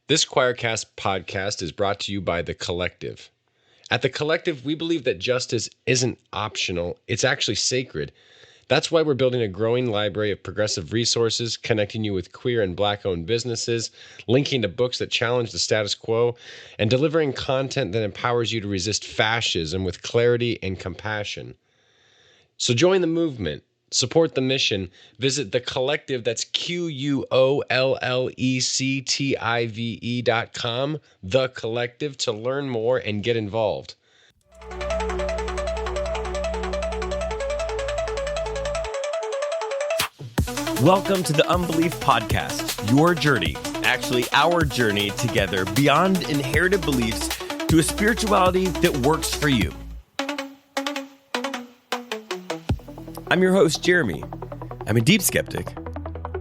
This Choircast podcast is brought to you by The Collective. At The Collective, we believe that justice isn't optional, it's actually sacred. That's why we're building a growing library of progressive resources, connecting you with queer and Black-owned businesses, linking to books that challenge the status quo, and delivering content that empowers you to resist fascism with clarity and compassion. So join the movement. Support the mission. Visit The Collective, that's QUOLLECTIVE.com, The Collective, to learn more and get involved. Welcome to the Unbelief Podcast, your journey, actually our journey together beyond inherited beliefs to a spirituality that works for you. I'm your host, Jeremy. I'm a deep skeptic,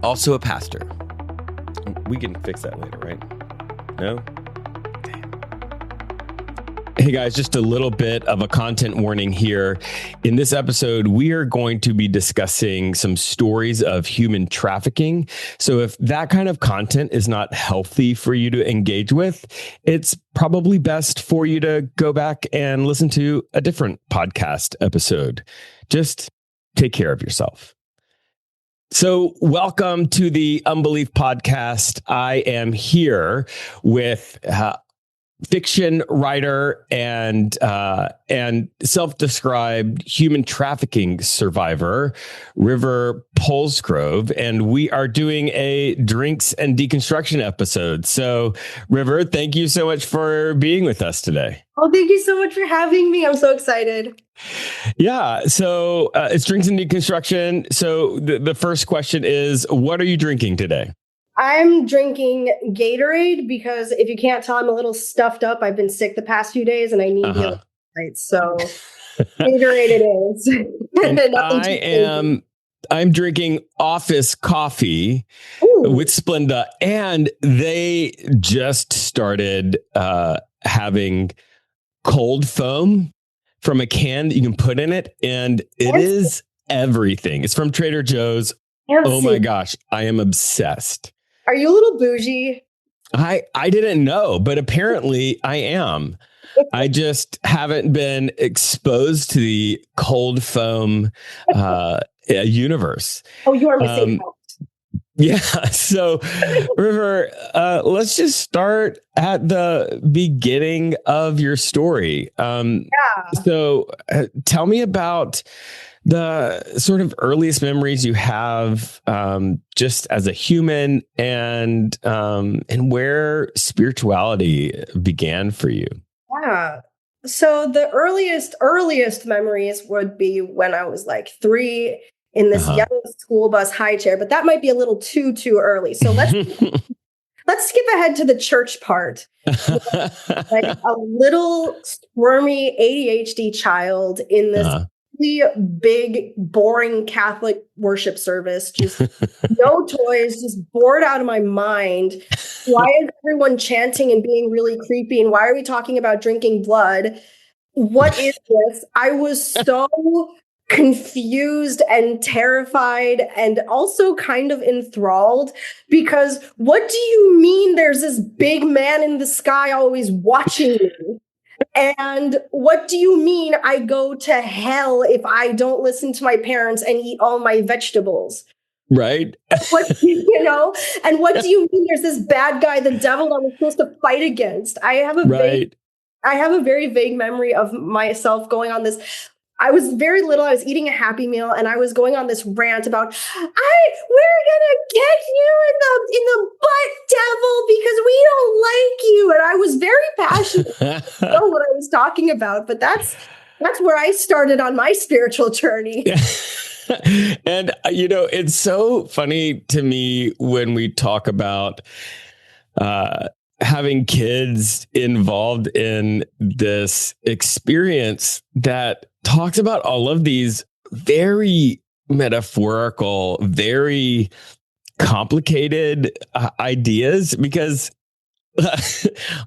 also a pastor. We can fix that later, right? No? Hey guys, just a little bit of a content warning here. In this episode, we are going to be discussing some stories of human trafficking. So if that kind of content is not healthy for you to engage with, it's probably best for you to go back and listen to a different podcast episode. Just take care of yourself. So welcome to the Unbelief Podcast. I am here with fiction writer and self-described human trafficking survivor, River Polsgrove, and we are doing a Drinks and Deconstruction episode. So, River, thank you so much for being with us today. Oh, thank you so much for having me. I'm so excited. Yeah, so it's Drinks and Deconstruction. So the first question is, what are you drinking today? I'm drinking Gatorade because if you can't tell, I'm a little stuffed up. I've been sick the past few days and I need electrolytes. So Gatorade it is. I'm drinking Office coffee with Splenda, and they just started having cold foam from a can that you can put in it, and it is everything. It's from Trader Joe's. Oh my gosh, I am obsessed. Are you a little bougie? I didn't know, but apparently I am. I just haven't been exposed to the cold foam universe. Oh, you are missing out. Yeah. So, River, let's just start at the beginning of your story. So tell me about the sort of earliest memories you have just as a human and where spirituality began for you. Yeah. So the earliest memories would be when I was like 3 in this yellow school bus high chair, but that might be a little too early. So let's skip ahead to the church part. Like a little squirmy ADHD child in this big, boring Catholic worship service, just no toys, just bored out of my mind. Why is everyone chanting and being really creepy? And why are we talking about drinking blood? What is this? I was so confused and terrified and also kind of enthralled because what do you mean there's this big man in the sky always watching me? And what do you mean I go to hell if I don't listen to my parents and eat all my vegetables? Right. And what do you mean there's this bad guy, the devil, I'm supposed to fight against? I have a very vague memory of myself going on this. I was very little. I was eating a Happy Meal and I was going on this rant about, we're gonna get you in the butt, devil, because we don't like you. And I was very passionate about what I was talking about. But that's where I started on my spiritual journey. And, it's so funny to me when we talk about having kids involved in this experience that talks about all of these very metaphorical, very complicated ideas, because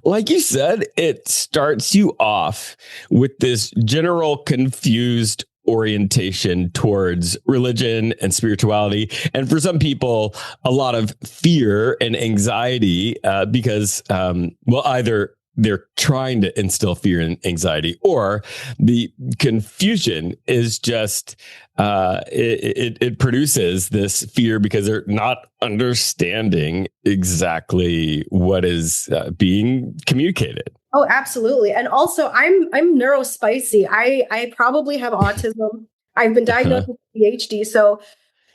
like you said, it starts you off with this general confused orientation towards religion and spirituality. And for some people, a lot of fear and anxiety because, either they're trying to instill fear and anxiety, or the confusion is just it produces this fear because they're not understanding exactly what is being communicated. Oh, absolutely. And also I'm neurospicy. I probably have autism. I've been diagnosed with ADHD. So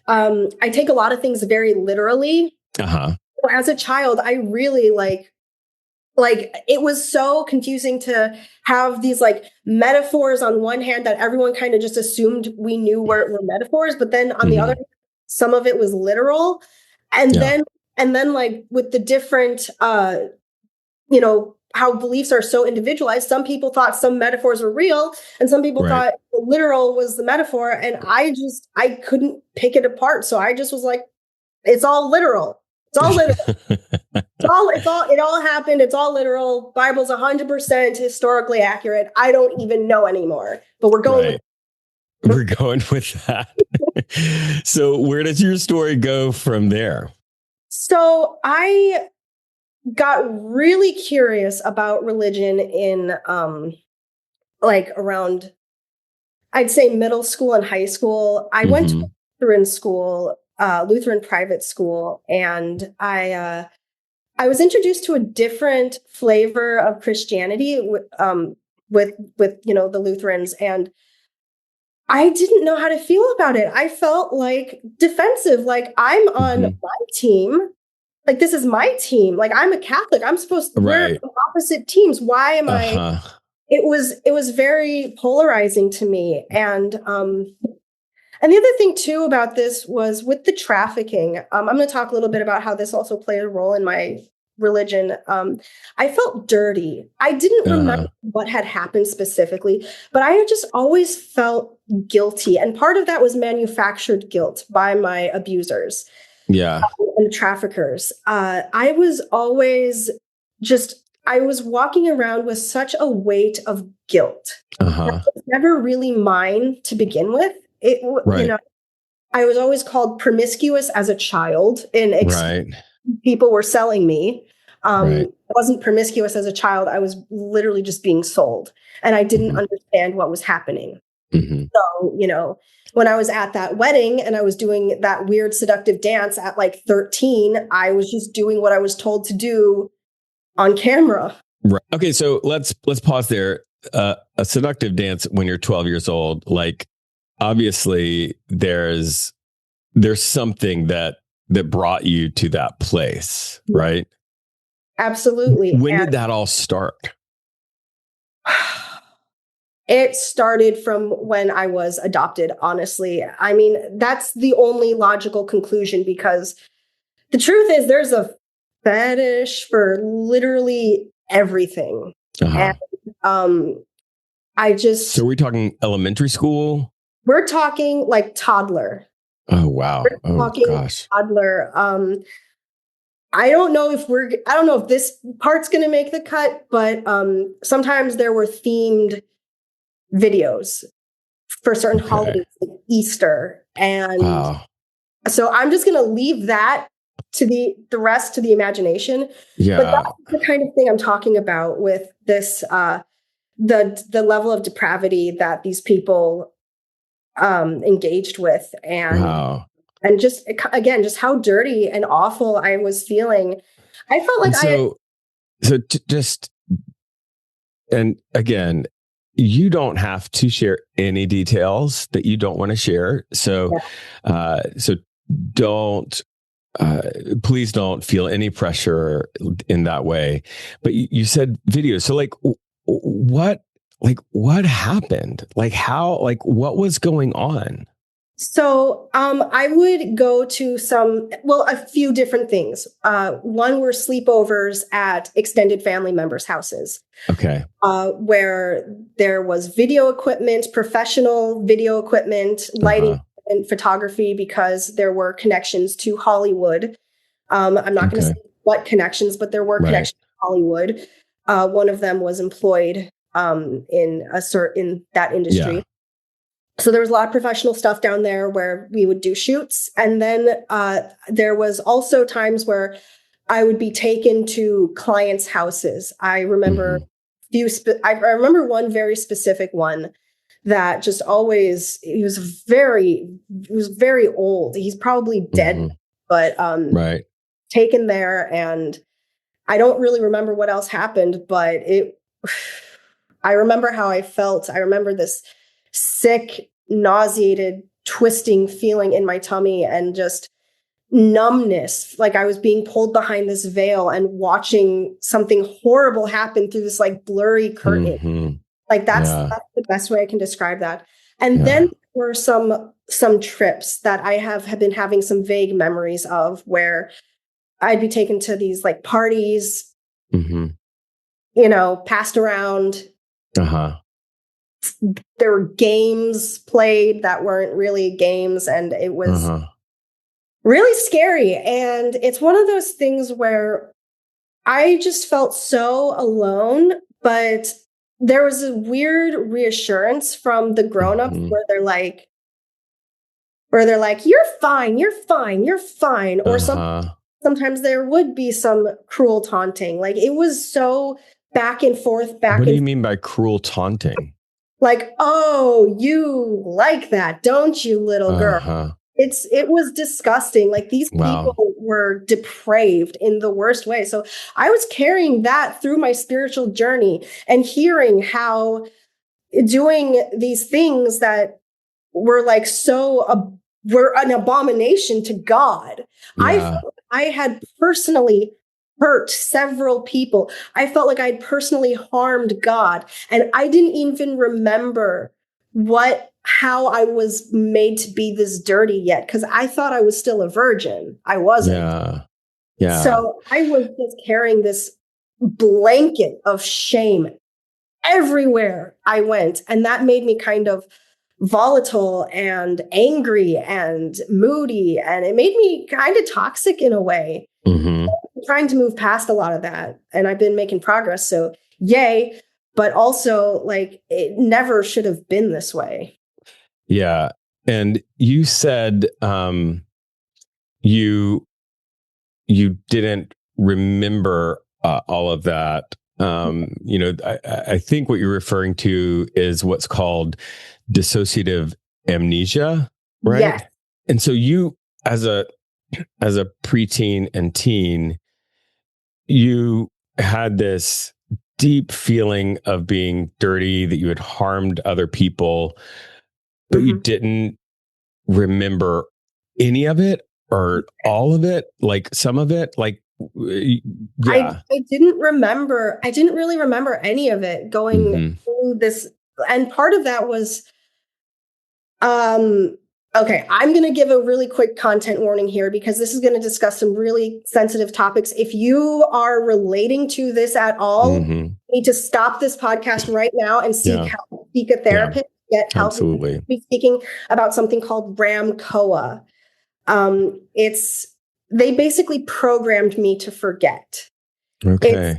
I take a lot of things very literally. As a child, I really like it was so confusing to have these like metaphors on one hand that everyone kind of just assumed we knew were metaphors, but then on the other hand, some of it was literal. And then like with the different how beliefs are so individualized, some people thought some metaphors were real and some people thought the literal was the metaphor, and I couldn't pick it apart. So I just was like, it's all literal. It's all literal. It all happened. It's all literal. Bible's 100% historically accurate. I don't even know anymore, but we're going. We're going with that. So where does your story go from there? So I got really curious about religion in around, I'd say, middle school and high school. I went to Lutheran school, Lutheran private school, and I was introduced to a different flavor of Christianity with the Lutherans, and I didn't know how to feel about it. I felt like defensive, like I'm on my team. Like, this is my team. Like, I'm a Catholic. I'm supposed to wear opposite teams. Why am I? It was very polarizing to me. And the other thing too about this was with the trafficking. I'm going to talk a little bit about how this also played a role in my religion. I felt dirty. I didn't remember what had happened specifically, but I just always felt guilty. And part of that was manufactured guilt by my abusers. Yeah. And traffickers. I was walking around with such a weight of guilt. That was never really mine to begin with. I was always called promiscuous as a child, and people were selling me. I wasn't promiscuous as a child. I was literally just being sold, and I didn't understand what was happening. So, when I was at that wedding and I was doing that weird seductive dance at like 13, I was just doing what I was told to do on camera. Right. Okay. So let's pause there. A seductive dance when you're 12 years old, like obviously there's something that brought you to that place, right? Absolutely. When did that all start? It started from when I was adopted, honestly. I mean, that's the only logical conclusion, because the truth is there's a fetish for literally everything. And So we're talking elementary school? We're talking like toddler. Oh, wow. Gosh. Toddler. I don't know if this part's going to make the cut, but sometimes there were themed videos for certain holidays, like Easter. And so I'm just going to leave that to the rest to the imagination. Yeah. But that's the kind of thing I'm talking about with this, the level of depravity that these people engaged with. And just, again, just how dirty and awful I was feeling. I felt like and again, you don't have to share any details that you don't want to share. So, please don't feel any pressure in that way. But you said videos. So what happened? What was going on? So I would go to a few different things. One were sleepovers at extended family members' houses. Okay. Where there was video equipment, professional video equipment, lighting and photography, because there were connections to Hollywood. I'm not going to say what connections, but there were connections to Hollywood. One of them was employed in that industry. So there was a lot of professional stuff down there where we would do shoots. And then there was also times where I would be taken to clients' houses. I remember I remember one very specific one that just always, he was very old. He's probably dead, but right. taken there. And I don't really remember what else happened, but I remember how I felt. I remember this sick, nauseated, twisting feeling in my tummy and just numbness. Like I was being pulled behind this veil and watching something horrible happen through this like blurry curtain. Like that's the best way I can describe that. And then there were some trips that I have been having some vague memories of where I'd be taken to these like parties, you know, passed around. There were games played that weren't really games, and it was really scary. And it's one of those things where I just felt so alone, but there was a weird reassurance from the grown-ups where they're like, you're fine, you're fine, you're fine. Or sometimes there would be some cruel taunting. Like it was so back and forth. What do you mean by cruel taunting? Like, oh, you like that, don't you, little girl? It was disgusting. Like these people were depraved in the worst way. So I was carrying that through my spiritual journey and hearing how doing these things that were like were an abomination to God. I had personally hurt several people. I felt like I'd personally harmed God. And I didn't even remember how I was made to be this dirty yet, because I thought I was still a virgin. I wasn't. Yeah. So I was just carrying this blanket of shame everywhere I went. And that made me kind of volatile and angry and moody. And it made me kind of toxic in a way. I'm trying to move past a lot of that. And I've been making progress. So yay. But also like it never should have been this way. Yeah. And you said you didn't remember all of that. You know, I think what you're referring to is what's called dissociative amnesia, right? Yes. And so you, as a preteen and teen, you had this deep feeling of being dirty, that you had harmed other people, but you didn't remember any of it or all of it, like some of it, like, yeah. I didn't really remember any of it going through this. And part of that was, okay, I'm going to give a really quick content warning here because this is going to discuss some really sensitive topics. If you are relating to this at all, you need to stop this podcast right now and seek help. Seek a therapist, get help. Absolutely. We're speaking about something called RAMCOA. They basically programmed me to forget. Okay.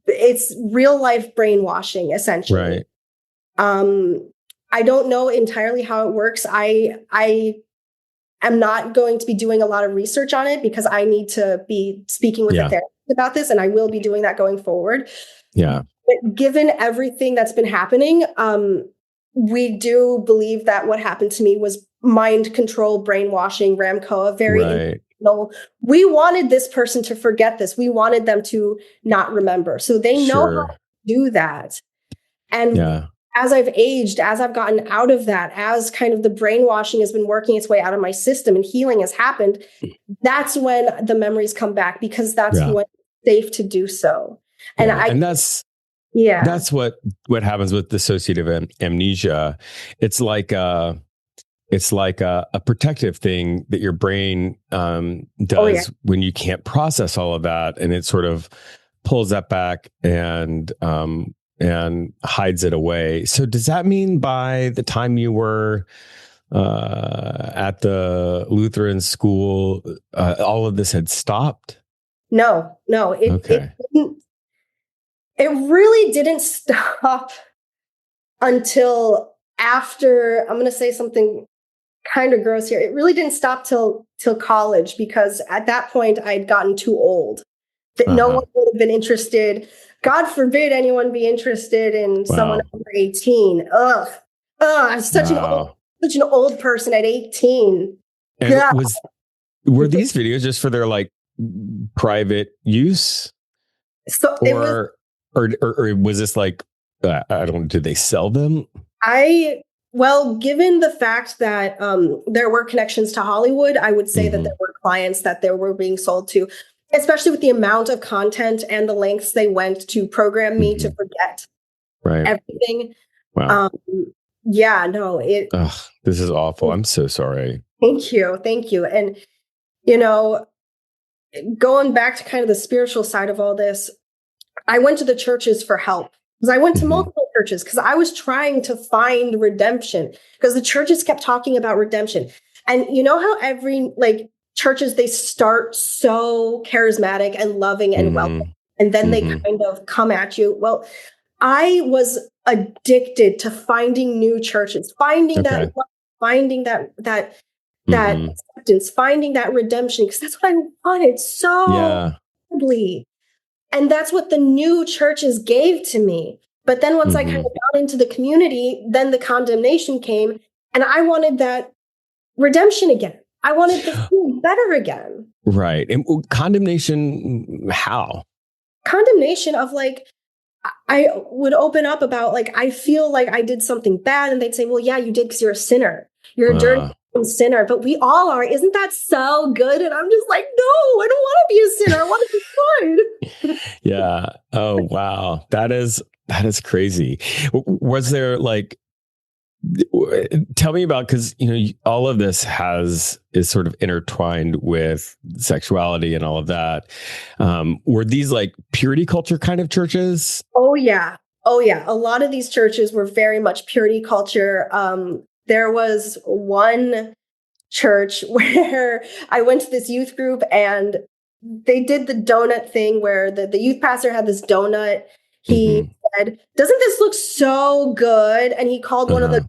It's real life brainwashing, essentially. Right. I don't know entirely how it works. I am not going to be doing a lot of research on it because I need to be speaking with a therapist about this, and I will be doing that going forward. Yeah. But given everything that's been happening, we do believe that what happened to me was mind control, brainwashing, RAMCOA, very intentional. We wanted this person to forget this. We wanted them to not remember. So they know how to do that. And as I've aged, as I've gotten out of that, as kind of the brainwashing has been working its way out of my system and healing has happened, that's when the memories come back, because that's when it's safe to do so. And that's what happens with dissociative amnesia. It's like a protective thing that your brain does when you can't process all of that, and it sort of pulls that back and hides it away. So does that mean by the time you were at the Lutheran school, all of this had stopped? No, it really didn't stop until after, I'm going to say something kind of gross here. It really didn't stop till college, because at that point I'd gotten too old that no one would have been interested. God forbid anyone be interested in someone over 18. Ugh. I'm such an old person at 18. And were these videos just for their like private use? So or was this like, I don't, did they sell them? Well, given the fact that there were connections to Hollywood, I would say that there were clients that they were being sold to, especially with the amount of content and the lengths they went to program me to forget everything. Wow. This is awful. I'm so sorry. Thank you. And, going back to kind of the spiritual side of all this, I went to the churches for help. Because I went to multiple churches because I was trying to find redemption, because the churches kept talking about redemption. And you know how every churches, they start so charismatic and loving and welcoming, and then they kind of come at you. Well, I was addicted to finding new churches, finding that love, finding that acceptance, finding that redemption, because that's what I wanted so badly. And that's what the new churches gave to me. But then once I kind of got into the community, then the condemnation came, and I wanted that redemption again. I wanted to feel better again. Right. And condemnation, how? Condemnation of I would open up about I feel like I did something bad, and they'd say, well, yeah, you did because you're a sinner. You're a dirty sinner, but we all are. Isn't that so good? And I'm just like, no, I don't want to be a sinner. I want to be good. Yeah. Oh, wow. That is crazy. Was there tell me about, because all of this is sort of intertwined with sexuality and all of that. Were these purity culture kind of churches? Oh yeah. A lot of these churches were very much purity culture. There was one church where I went to this youth group, and they did the donut thing where the youth pastor had this donut. He said, "Doesn't this look so good?" And he called one of the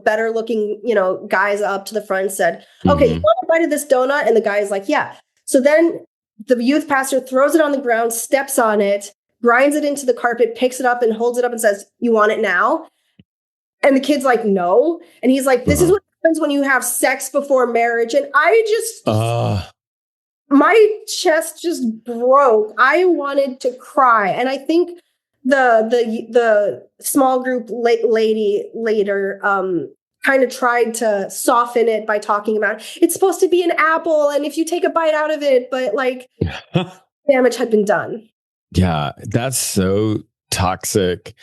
better looking, guys up to the front and said, "Okay, you want a bite of this donut?" And the guy's like, "Yeah." So then the youth pastor throws it on the ground, steps on it, grinds it into the carpet, picks it up and holds it up and says, "You want it now?" And the kid's like, "No." And he's like, "This is what happens when you have sex before marriage." And I just, my chest just broke. I wanted to cry. And I think the small group lady later kind of tried to soften it by talking about it's supposed to be an apple, and if you take a bite out of it, but damage had been done. Yeah, that's so toxic,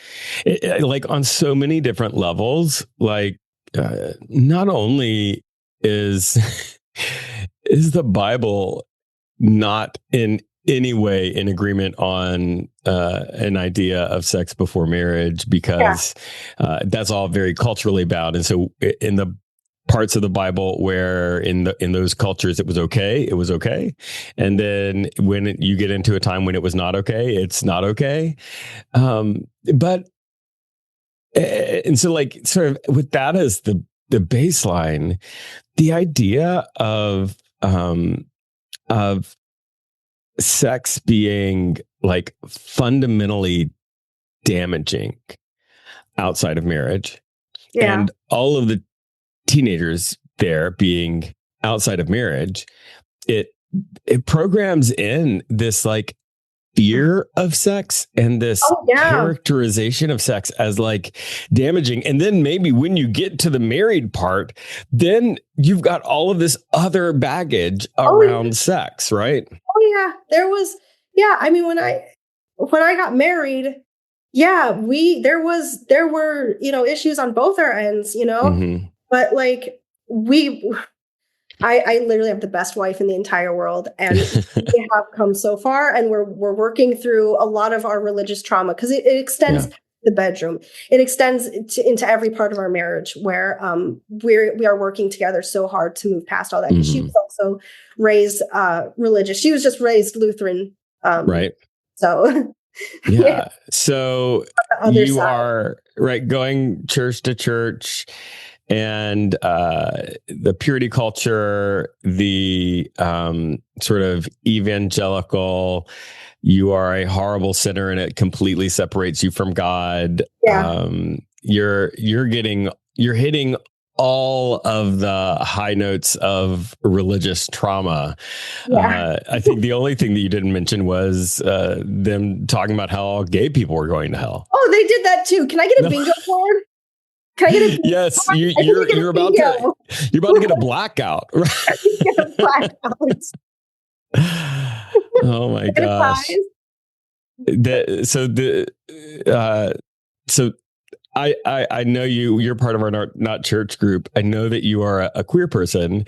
on so many different levels. Not only is the Bible not in any way in agreement on an idea of sex before marriage, because that's all very culturally bound. And so in the parts of the Bible where in those cultures it was okay. And then when you get into a time when it was not okay, it's not okay. But and so sort of with that as the baseline, the idea of sex being fundamentally damaging outside of marriage, and all of the teenagers there being outside of marriage, it programs in this fear of sex and this characterization of sex as damaging. And then maybe when you get to the married part, then you've got all of this other baggage around sex, right? Oh yeah. There was, I mean, when I got married, there were, issues on both our ends, but I literally have the best wife in the entire world, and we have come so far, and we're working through a lot of our religious trauma, because it extends the bedroom. It extends into every part of our marriage, where we are working together so hard to move past all that. She was also raised religious. She was just raised Lutheran, right? So Yeah. So Other you side. are right going church to church, and the purity culture, the sort of evangelical, you are a horrible sinner and it completely separates you from God. Yeah. You're hitting all of the high notes of religious trauma. Yeah. I think the only thing that you didn't mention was them talking about how all gay people were going to hell. Oh, they did that too. Can I get a bingo card? Can I get a bingo Yes, card? you're about to get a blackout. Right? Get a blackout. Oh my Get a gosh. prize. So I know you're part of our not church group. I know that you are a queer person.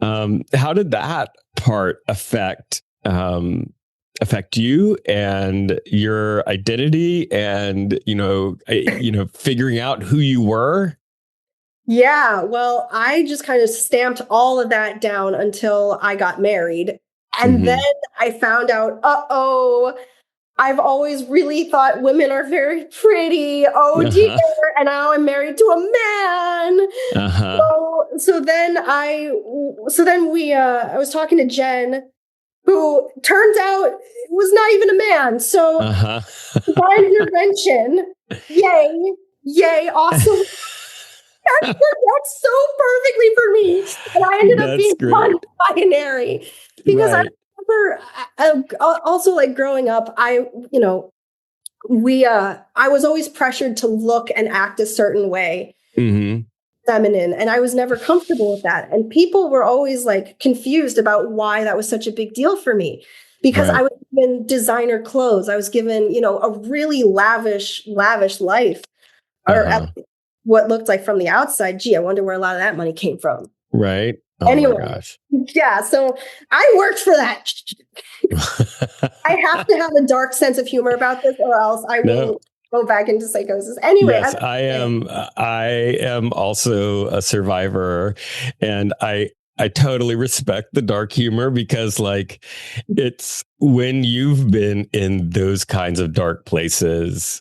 How did that part affect you and your identity and figuring out who you were? Yeah, well, I just kind of stamped all of that down until I got married. And then I found out, I've always really thought women are very pretty. Oh dear. And now I'm married to a man. So then I was talking to Jen, who turns out was not even a man. So divine intervention. Yay, awesome. That worked so perfectly for me. And I ended up being non-binary because I remember also like growing up, I was always pressured to look and act a certain way, feminine, and I was never comfortable with that. And people were always like confused about why that was such a big deal for me, because I was given designer clothes. I was given, a really lavish life, or what looked like from the outside. Gee, I wonder where a lot of that money came from. Right. Oh anyway, my gosh. Yeah. So I worked for that. I have to have a dark sense of humor about this, or else I will go back into psychosis. Anyway, yes, I am also a survivor, and I totally respect the dark humor, because like it's when you've been in those kinds of dark places,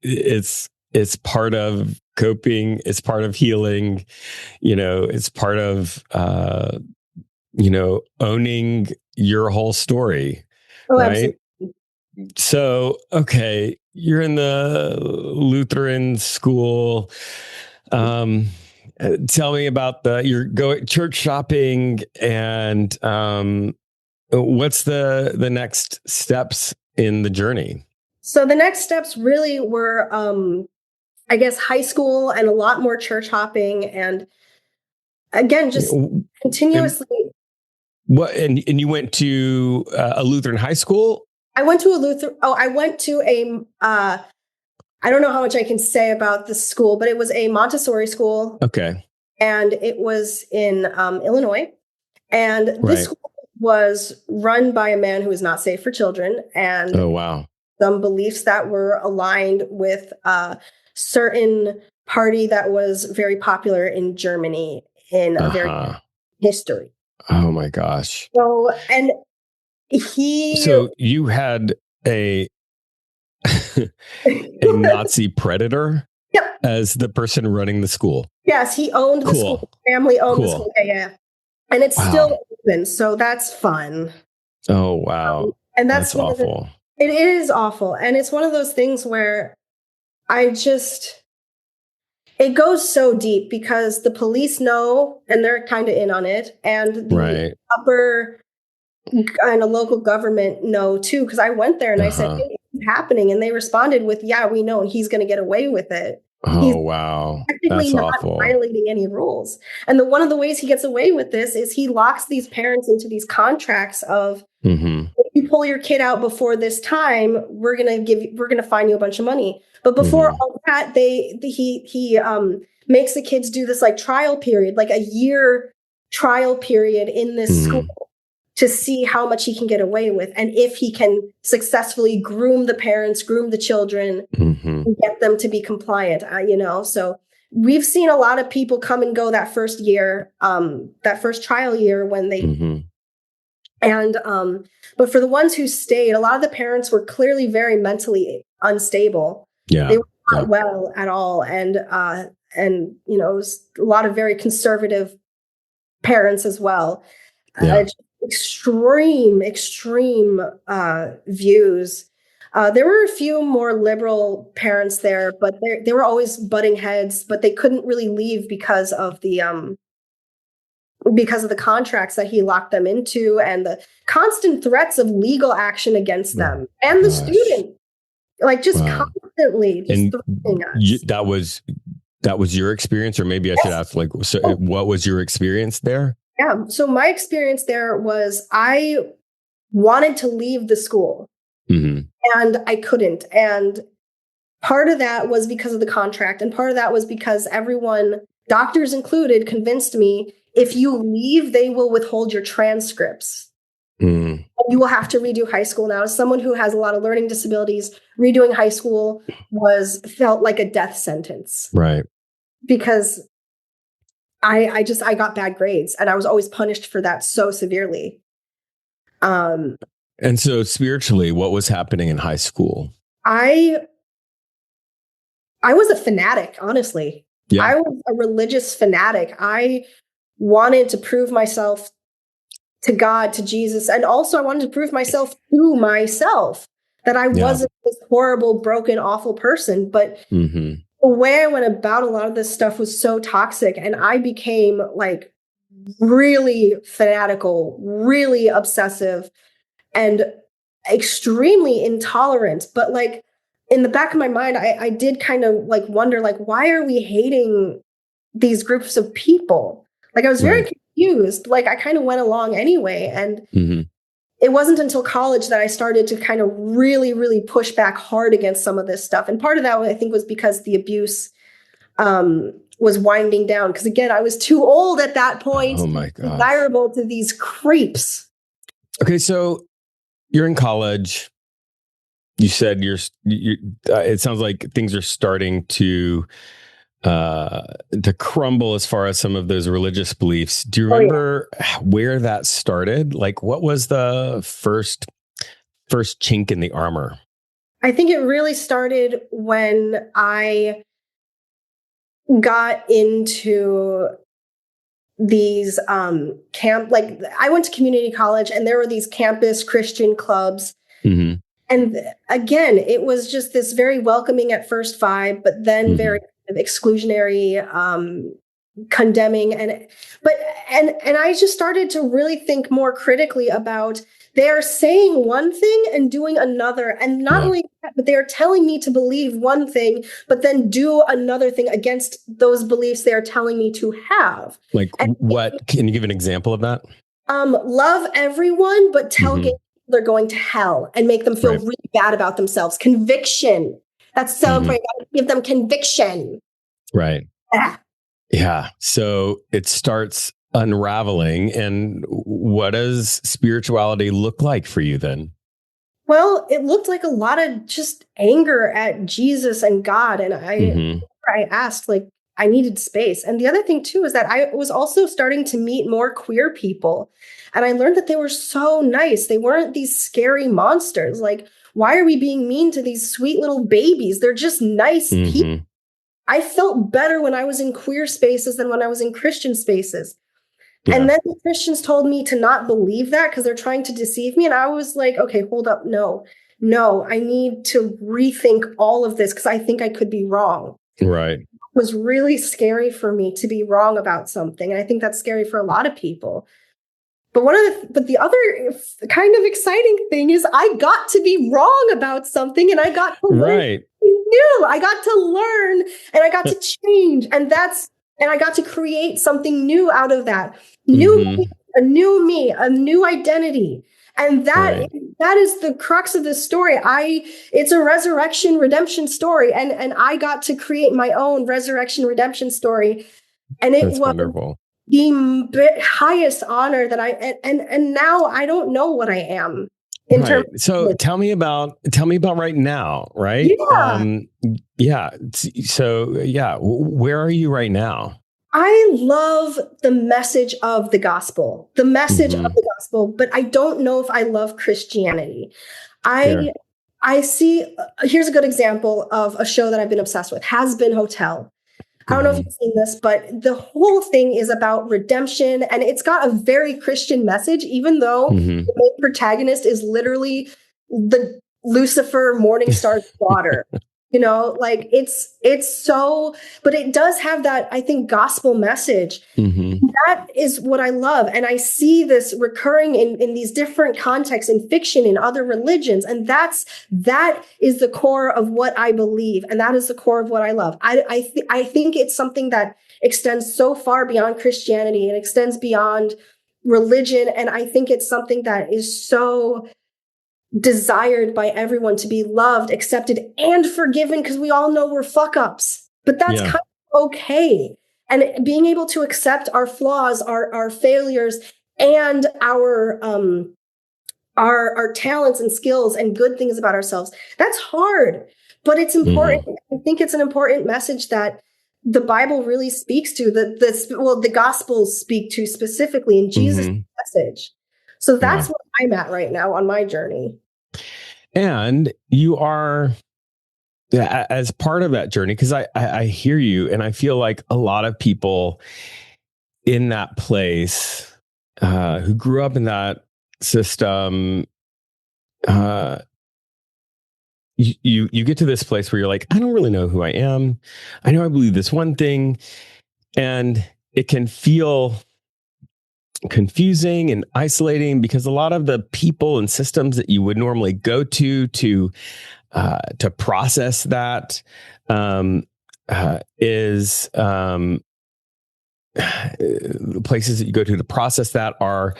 it's part of coping. It's part of healing. It's part of, owning your whole story. Oh, right. Absolutely. So, okay, you're in the Lutheran school. Tell me about you're going church shopping, and what's the next steps in the journey? So the next steps really were, I guess, high school and a lot more church hopping, and again, just continuously. And you went to a Lutheran high school? I went to a I don't know how much I can say about the school, but it was a Montessori school. Okay. And it was in Illinois. And this school was run by a man who is not safe for children. And some beliefs that were aligned with a certain party that was very popular in Germany in a very history. Oh my gosh. So you had a Nazi predator as the person running the school. Yes, he owned the school. Family owned the school. Yeah. And it's still open, so that's fun. Oh wow. And that's awful. It is awful. And it's one of those things where it goes so deep, because the police know, and they're kind of in on it, and the upper kind of local government know too, because I went there and I said, hey, it's happening, and they responded with, yeah, we know, and he's going to get away with it. He's technically not violating any rules. And one of the ways he gets away with this is he locks these parents into these contracts of, if you pull your kid out before this time, we're going to fine you a bunch of money. But before all that, he makes the kids do this like trial period, like a year trial period in this school, to see how much he can get away with, and if he can successfully groom the parents, groom the children, and get them to be compliant. So we've seen a lot of people come and go that first year, that first trial year, when they And but for the ones who stayed, a lot of the parents were clearly very mentally unstable. Yeah. They were not well at all. And you know, it was a lot of very conservative parents as well. Extreme views. There were a few more liberal parents there, but they were always butting heads, but they couldn't really leave because of the contracts that he locked them into and the constant threats of legal action against them and the student, like just constantly just threatening us. That was your experience, or maybe I should ask, like, so what was your experience there? Yeah. So my experience there was I wanted to leave the school and I couldn't. And part of that was because of the contract. And part of that was because everyone, doctors included, convinced me if you leave, they will withhold your transcripts. You will have to redo high school now. As someone who has a lot of learning disabilities, redoing high school felt like a death sentence. Right. Because I got bad grades and I was always punished for that so severely. And so spiritually, what was happening in high school? I was a fanatic, honestly. Yeah. I was a religious fanatic. I wanted to prove myself to God, to Jesus. And also I wanted to prove myself to myself that I wasn't this horrible, broken, awful person. But the way I went about a lot of this stuff was so toxic. And I became like really fanatical, really obsessive, and extremely intolerant. But like in the back of my mind, I did kind of like wonder, like, why are we hating these groups of people? Like I was very confused. Like I kind of went along anyway. And it wasn't until college that I started to kind of really, really push back hard against some of this stuff. And part of that, I think, was because the abuse was winding down. Because again, I was too old at that point. Oh my God. Desirable to these creeps. Okay, so you're in college. You said it sounds like things are starting to crumble as far as some of those religious beliefs. Do you remember where that started? Like, what was the first chink in the armor? I think it really started when I got into these camp, like I went to community college and there were these campus Christian clubs. And again, it was just this very welcoming at first vibe, but then very exclusionary, condemning. And I just started to really think more critically about, they are saying one thing and doing another. And not only that, but they are telling me to believe one thing, but then do another thing against those beliefs they are telling me to have. Like what? Can you give an example of that? Love everyone, but tell gay people they're going to hell and make them feel really bad about themselves. Conviction. That's so important. Give them conviction. Right. Yeah. So it starts unraveling. And what does spirituality look like for you then? Well, it looked like a lot of just anger at Jesus and God. And I asked, like, I needed space. And the other thing too is that I was also starting to meet more queer people. And I learned that they were so nice. They weren't these scary monsters. Like, why are we being mean to these sweet little babies? They're just nice people. I felt better when I was in queer spaces than when I was in Christian spaces. And then the Christians told me to not believe that because they're trying to deceive me. And I was like, okay, hold up. No, I need to rethink all of this because I think I could be wrong. Right. It was really scary for me to be wrong about something. And I think that's scary for a lot of people. But the other kind of exciting thing is I got to be wrong about something and I got to learn something new. I got to learn and I got to change. And I got to create something new out of that. A new me, a new identity. And that is the crux of this story. It's a resurrection redemption story. And I got to create my own resurrection redemption story. And That's wonderful. The highest honor that and now I don't know what I am. So tell me about right now, right? Yeah. So where are you right now? I love the message of the gospel, but I don't know if I love Christianity. I see, here's a good example of a show that I've been obsessed with, Has Been Hotel. I don't know if you've seen this, but the whole thing is about redemption, and it's got a very Christian message, even though the main protagonist is literally the Lucifer Morningstar's daughter. You know, like it's so, but it does have that, I think, gospel message. That is what I love. And I see this recurring in these different contexts in fiction, in other religions. And that is the core of what I believe. And that is the core of what I love. I think it's something that extends so far beyond Christianity and extends beyond religion. And I think it's something that is so desired by everyone, to be loved, accepted, and forgiven, because we all know we're fuck ups, but that's kind of okay. And being able to accept our flaws, our failures, and our talents and skills and good things about ourselves, that's hard, but it's important. I think it's an important message that the Bible really speaks to, the Gospels speak to specifically in Jesus' message. So that's what I'm at right now on my journey. And you are, as part of that journey, because I hear you, and I feel like a lot of people in that place who grew up in that system, you get to this place where you're like, I don't really know who I am. I know I believe this one thing, and it can feel confusing and isolating, because a lot of the people and systems that you would normally go to process that is places that you go to process that are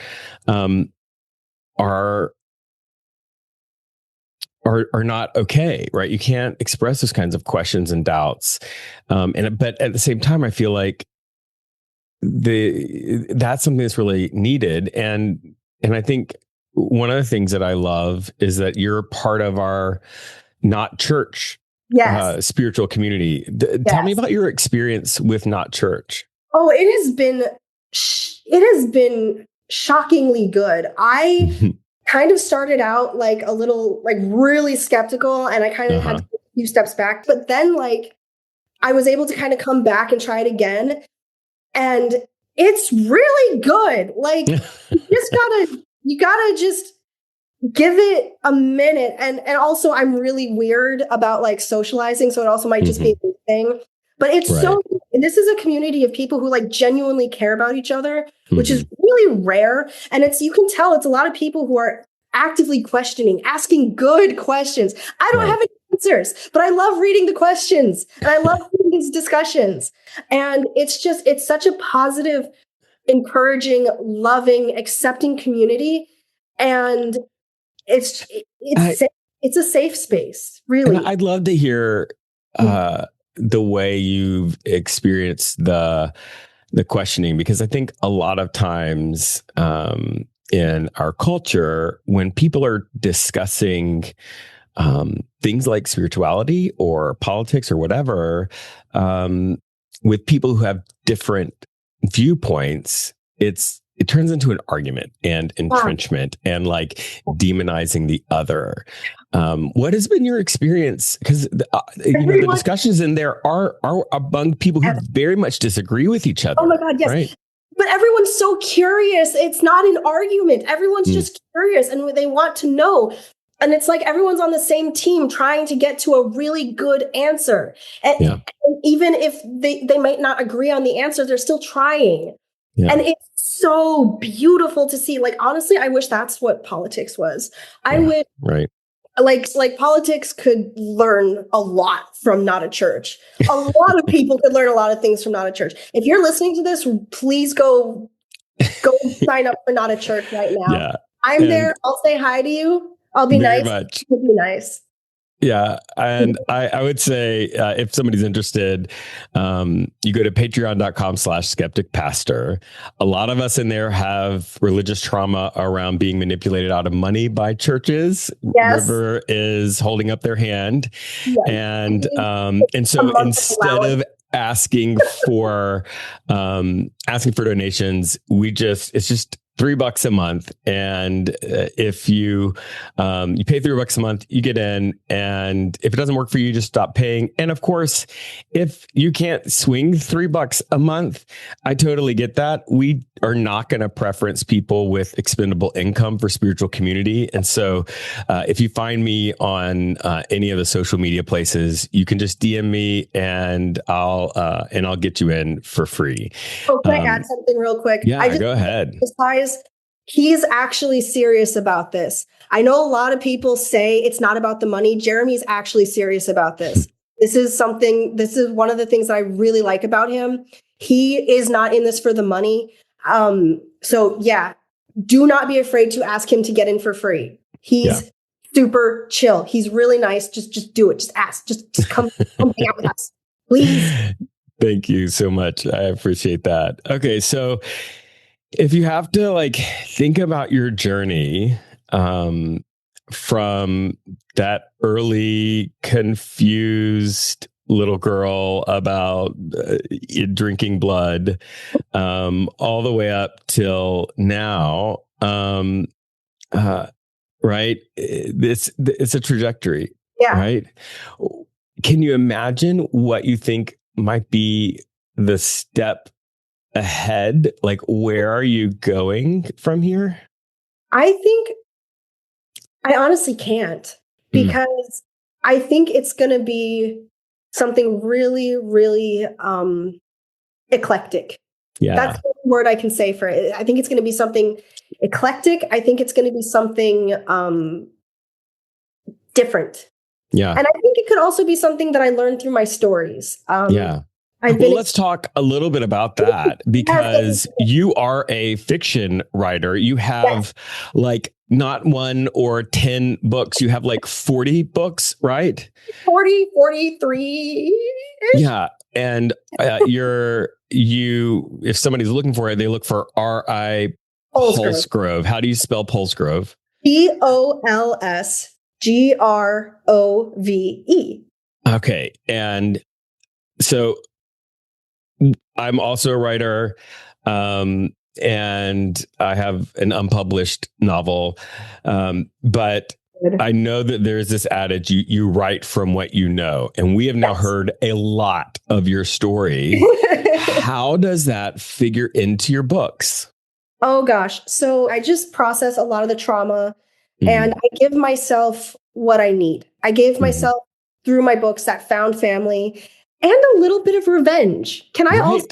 not okay, right? You can't express those kinds of questions and doubts, but at the same time, I feel like that's something that's really needed. And I think one of the things that I love is that you're part of our Not Church spiritual community. Tell me about your experience with Not Church. Oh, it has been shockingly good. I kind of started out like a little, like really skeptical, and I kind of had to take a few steps back, but then like I was able to kind of come back and try it again. And it's really good. Like you gotta just give it a minute. And also I'm really weird about like socializing. So it also might just be a good thing, but it's and this is a community of people who like genuinely care about each other, which is really rare. And you can tell it's a lot of people who are actively questioning, asking good questions. I don't have any answers, but I love reading the questions and I love reading these discussions. And it's such a positive, encouraging, loving, accepting community. And it's a safe space, really. I'd love to hear the way you've experienced the questioning, because I think a lot of times in our culture, when people are discussing things like spirituality or politics or whatever, with people who have different viewpoints, it turns into an argument and entrenchment and like demonizing the other. What has been your experience? Because the discussions in there are among people who very much disagree with each other. Oh my God, yes. Right? But everyone's so curious. It's not an argument. Everyone's just curious and they want to know. And it's like everyone's on the same team trying to get to a really good answer. And even if they might not agree on the answer, they're still trying. Yeah. And it's so beautiful to see. Like, honestly, I wish that's what politics was. I wish like politics could learn a lot from Not a Church. A lot of people could learn a lot of things from Not a Church. If you're listening to this, please go sign up for Not a Church right now. Yeah. I'm there. I'll say hi to you. I'll be nice. It'll be nice. Yeah. And I would say if somebody's interested, you go to patreon.com/skepticpastor. A lot of us in there have religious trauma around being manipulated out of money by churches. Yes. River is holding up their hand. Yes. And so instead of asking for donations. It's just $3 a month. And if you pay $3 a month, you get in. And if it doesn't work for you, just stop paying. And of course, if you can't swing $3 a month, I totally get that. We are not going to preference people with expendable income for spiritual community. And so if you find me on any of the social media places, you can just DM me and I'll get you in for free. Oh, can I add something real quick? Yeah, go ahead. He's actually serious about this. I know a lot of people say it's not about the money. Jeremy's actually serious about this. This is one of the things that I really like about him. He is not in this for the money. So yeah, do not be afraid to ask him to get in for free. He's super chill. He's really nice. Just do it. Just ask. Just come hang out with us, please. Thank you so much. I appreciate that. Okay, so if you have to think about your journey from that early confused little girl about drinking blood all the way up till now, right? It's a trajectory, right? Can you imagine what you think might be the step ahead? Where are you going from here? I honestly can't, because I think it's going to be something really, really eclectic. Yeah. That's the word I can say for it. I think it's going to be something eclectic. I think it's going to be something different. Yeah. And I think it could also be something that I learned through my stories. Let's talk a little bit about that, because you are a fiction writer. You have not 1 or 10 books. You have 40 books, right? 43. Yeah. And if somebody's looking for it, they look for R.I. Polsgrove. How do you spell Polsgrove? Polsgrove. Okay. And so I'm also a writer, and I have an unpublished novel. But I know that there's this adage, you write from what you know. And we have now heard a lot of your story. How does that figure into your books? Oh, gosh. So I just process a lot of the trauma, and I give myself what I need. I gave myself, through my books, that found family and a little bit of revenge. Can I also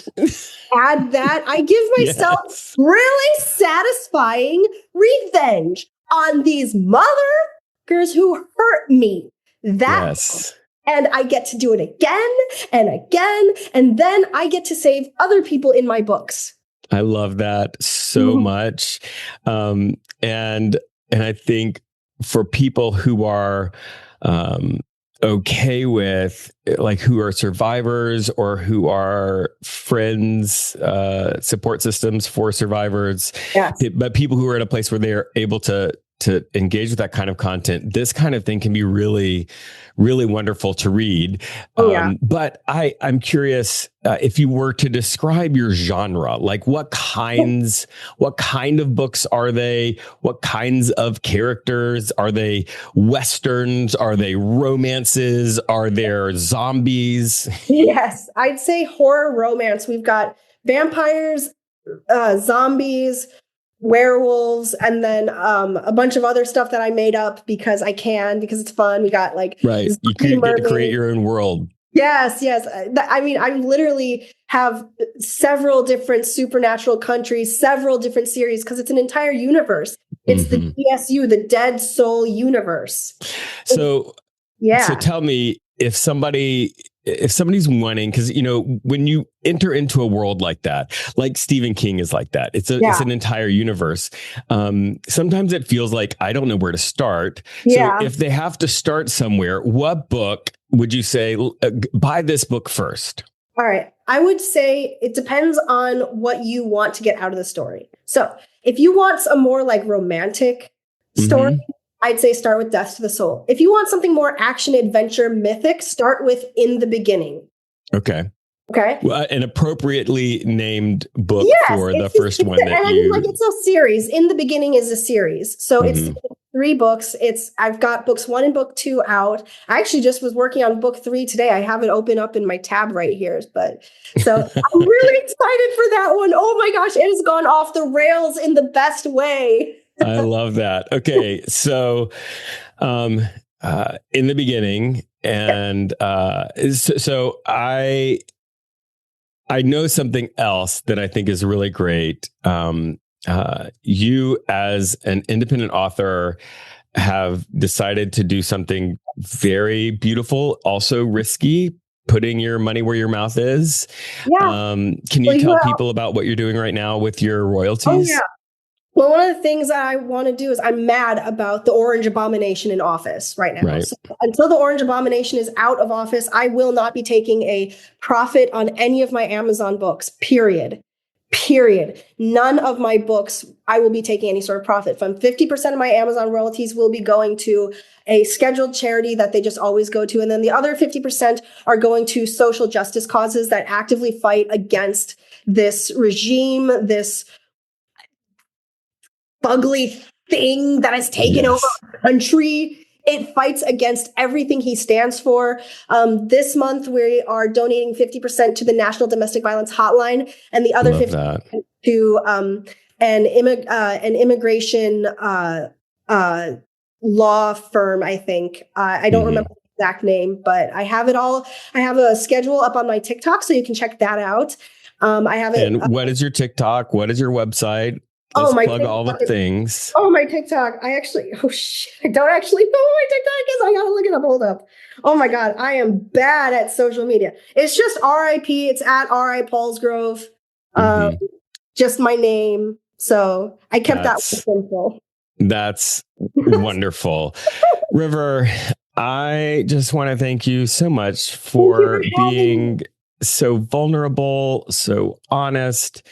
add that? I give myself really satisfying revenge on these motherfuckers who hurt me. And I get to do it again and again. And then I get to save other people in my books. I love that so much. And I think for people who are okay with, who are survivors or who are friends, support systems for survivors, but people who are at a place where they're able to engage with that kind of content, this kind of thing can be really, really wonderful to read. But I'm curious, if you were to describe your genre, what kind of books are they? What kinds of characters? Are they Westerns? Are they romances? Are there zombies? Yes, I'd say horror romance. We've got vampires, zombies, werewolves, and then a bunch of other stuff that I made up because it's fun. We got you get to create your own world. Yes. I mean, I literally have several different supernatural countries, several different series, because it's an entire universe. It's the DSU, the Dead Soul universe. So tell me, if somebody's wanting, because when you enter into a world like that, like Stephen King is like that, it's an entire universe. Sometimes it feels like I don't know where to start. So if they have to start somewhere, what book would you say buy this book first? All right, I would say it depends on what you want to get out of the story. So if you want a more romantic story, I'd say start with Death to the Soul. If you want something more action, adventure, mythic, start with In the Beginning. Okay. Okay. Well, an appropriately named book for the first one that and you... like, it's a series. In the Beginning is a series. So it's 3 books. I've got books 1 and book 2 out. I actually just was working on book 3 today. I have it open up in my tab right here. But so I'm really excited for that one. Oh my gosh, it has gone off the rails in the best way. I love that. Okay. So in the beginning, and so I know something else that I think is really great. You, as an independent author, have decided to do something very beautiful, also risky, putting your money where your mouth is. Yeah. Can you tell people about what you're doing right now with your royalties? Oh, yeah. Well, one of the things that I want to do is, I'm mad about the Orange Abomination in office right now. Right. So until the Orange Abomination is out of office, I will not be taking a profit on any of my Amazon books, period. None of my books, I will be taking any sort of profit from. 50% of my Amazon royalties will be going to a scheduled charity that they just always go to. And then the other 50% are going to social justice causes that actively fight against this regime, this ugly thing that has taken over our country. It fights against everything he stands for. This month, we are donating 50% to the National Domestic Violence Hotline, and the other 50% to an immigration law firm, I think. I don't remember the exact name, but I have it all. I have a schedule up on my TikTok, so you can check that out. I have it. And what is your TikTok? What is your website? Let's plug TikTok, all the things. Oh, my TikTok. I don't actually know what my TikTok is. I gotta look it up. Hold up. Oh my God. I am bad at social media. It's just RIP. It's at River Polsgrove. Just my name. So I kept that simple. That's wonderful. River, I just want to thank you so much for being so vulnerable, so honest.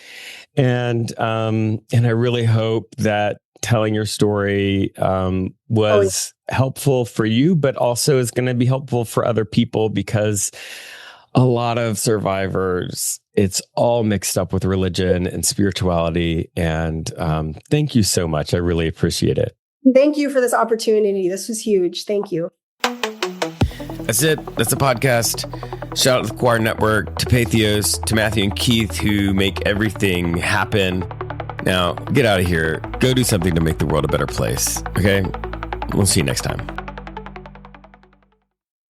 And I really hope that telling your story was helpful for you, but also is going to be helpful for other people, because a lot of survivors, it's all mixed up with religion and spirituality. And thank you so much. I really appreciate it. Thank you for this opportunity. This was huge. Thank you. That's it. That's the podcast. Shout out to the Choir Network, to Patheos, to Matthew and Keith, who make everything happen. Now, get out of here. Go do something to make the world a better place. Okay? We'll see you next time.